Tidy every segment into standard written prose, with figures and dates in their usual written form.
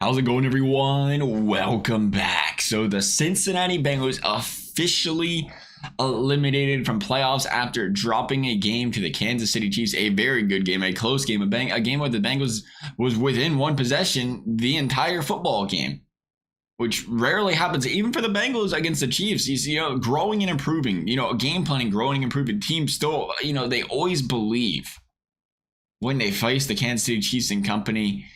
How's it going, everyone? Welcome back. So the Cincinnati Bengals officially eliminated from playoffs after dropping a game to the Kansas City Chiefs. A very good game, a close game, a game where the Bengals was within one possession the entire football game, which rarely happens, even for the Bengals against the Chiefs. You see, growing and improving, game planning, growing and improving. Teams still, they always believe when they face the Kansas City Chiefs and company.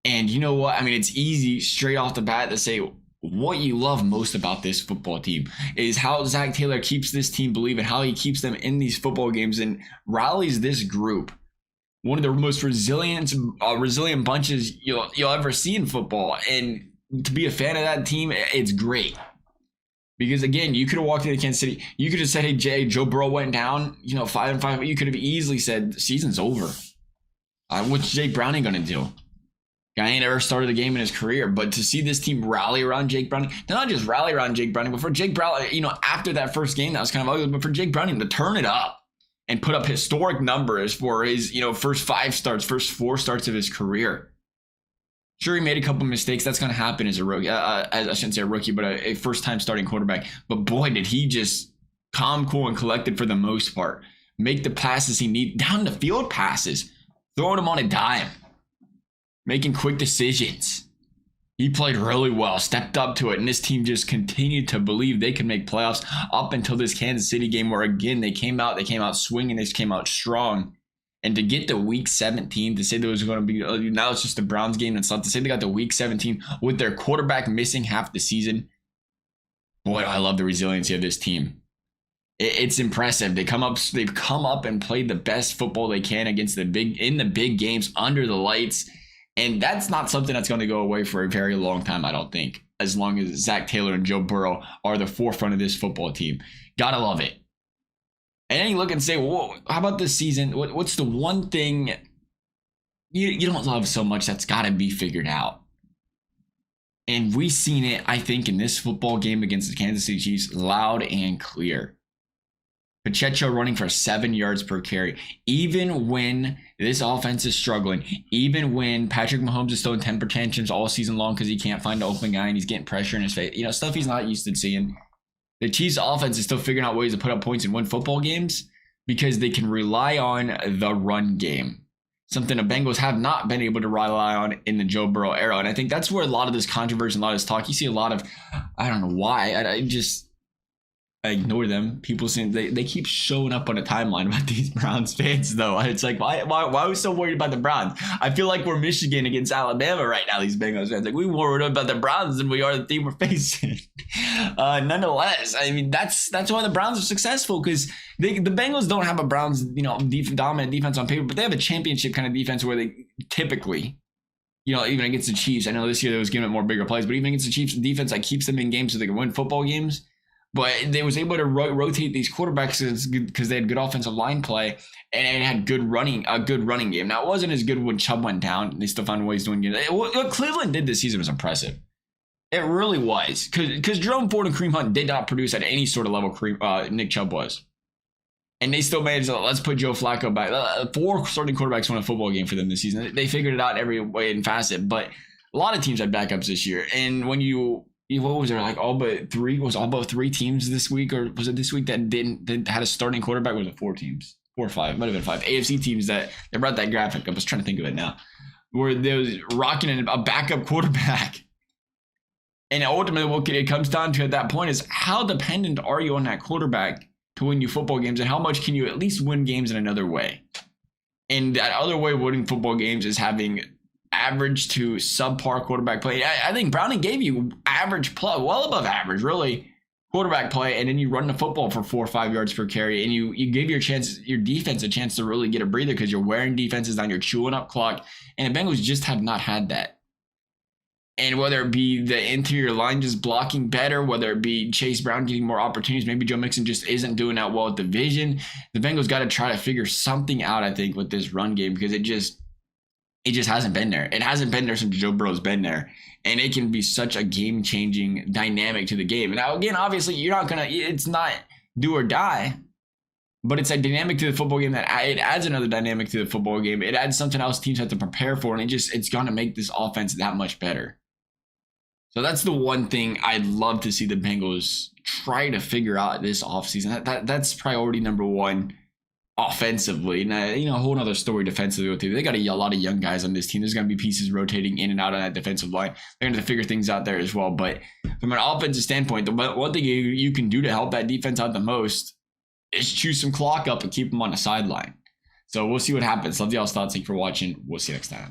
And you know what? I mean, it's easy straight off the bat to say what you love most about this football team is how Zach Taylor keeps this team believing, how he keeps them in these football games and rallies this group. One of the most resilient bunches you'll ever see in football. And to be a fan of that team, it's great. Because again, you could have walked into Kansas City, you could have said, hey, Joe Burrow went down, 5-5. You could have easily said the season's over. What's Jake Browning going to do? Guy ain't ever started a game in his career, but to see this team rally around Jake Browning, not just rally around Jake Browning, but for Jake Browning, after that first game that was kind of ugly, but for Jake Browning to turn it up and put up historic numbers for his, first 5 starts, first 4 starts of his career. Sure, he made a couple mistakes. That's going to happen as a rookie. I shouldn't say a rookie, but a first-time starting quarterback. But boy, did he just calm, cool, and collected for the most part. Make the passes he needs, down the field passes, throwing them on a dime. Making quick decisions. He played really well, stepped up to it, and this team just continued to believe they could make playoffs up until this Kansas City game where, again, they came out swinging, they came out strong. And to get to week 17, to say there was going to be, now it's just the Browns game and stuff, to say they got to week 17 with their quarterback missing half the season, boy, I love the resiliency of this team. It's impressive. They've come up and played the best football they can against in the big games under the lights. And that's not something that's going to go away for a very long time, I don't think, as long as Zach Taylor and Joe Burrow are the forefront of this football team. Gotta love it. And then you look and say, well, how about this season? What's the one thing you don't love so much that's got to be figured out? And we've seen it, I think, in this football game against the Kansas City Chiefs loud and clear. Pacheco running for 7 yards per carry. Even when this offense is struggling, even when Patrick Mahomes is throwing temper tantrums all season long because he can't find the open guy and he's getting pressure in his face, stuff he's not used to seeing. The Chiefs offense is still figuring out ways to put up points and win football games because they can rely on the run game. Something the Bengals have not been able to rely on in the Joe Burrow era. And I think that's where a lot of this controversy and a lot of this talk, you see a lot of, I don't know why, I ignore them. People saying they keep showing up on a timeline about these Browns fans, though. It's like, why are we so worried about the Browns? I feel like we're Michigan against Alabama right now, these Bengals fans. Like, we're worried about the Browns than we are the team we're facing. Nonetheless, I mean, that's why the Browns are successful, because the Bengals don't have a Browns, dominant defense on paper, but they have a championship kind of defense where they typically, even against the Chiefs, I know this year they was giving it more bigger plays, but even against the Chiefs, defense that keeps them in games so they can win football games. But they was able to rotate these quarterbacks because they had good offensive line play and it had a good running game. Now, it wasn't as good when Chubb went down. They still found ways to win games. What Cleveland did this season was impressive. It really was. Because Jerome Ford and Kareem Hunt did not produce at any sort of level Nick Chubb was. And they still managed to, let's put Joe Flacco back. 4 starting quarterbacks won a football game for them this season. They figured it out every way and facet. But a lot of teams had backups this year. And when what was there, like all but 3 teams this week, or was it this week that had a starting quarterback? Or was it 4 teams? 4 or 5, might have been 5 AFC teams that they brought that graphic up. I was trying to think of it now, where they was rocking a backup quarterback. And ultimately what it comes down to at that point is how dependent are you on that quarterback to win you football games, and how much can you at least win games in another way? And that other way of winning football games is having average to subpar quarterback play. I think Browning gave you average play, well above average, really, quarterback play, and then you run the football for 4 or 5 yards per carry, and you give your defense a chance to really get a breather because you're wearing defenses down, you're chewing up clock, and the Bengals just have not had that. And whether it be the interior line just blocking better, whether it be Chase Brown getting more opportunities, maybe Joe Mixon just isn't doing that well at the vision, the Bengals got to try to figure something out, I think, with this run game, because it just hasn't been there. It hasn't been there since Joe Burrow's been there. And it can be such a game-changing dynamic to the game. Now, again, obviously, it's not do or die, but it's a dynamic to the football game that it adds another dynamic to the football game. It adds something else teams have to prepare for, and it's going to make this offense that much better. So that's the one thing I'd love to see the Bengals try to figure out this offseason. That's priority number one offensively. Now, a whole other story defensively. They got a lot of young guys on this team. There's going to be pieces rotating in and out of that defensive line. They're going to figure things out there as well. But from an offensive standpoint, the one thing you can do to help that defense out the most is chew some clock up and keep them on the sideline. So we'll see what happens. Love y'all's thoughts. Thank you for watching. We'll see you next time.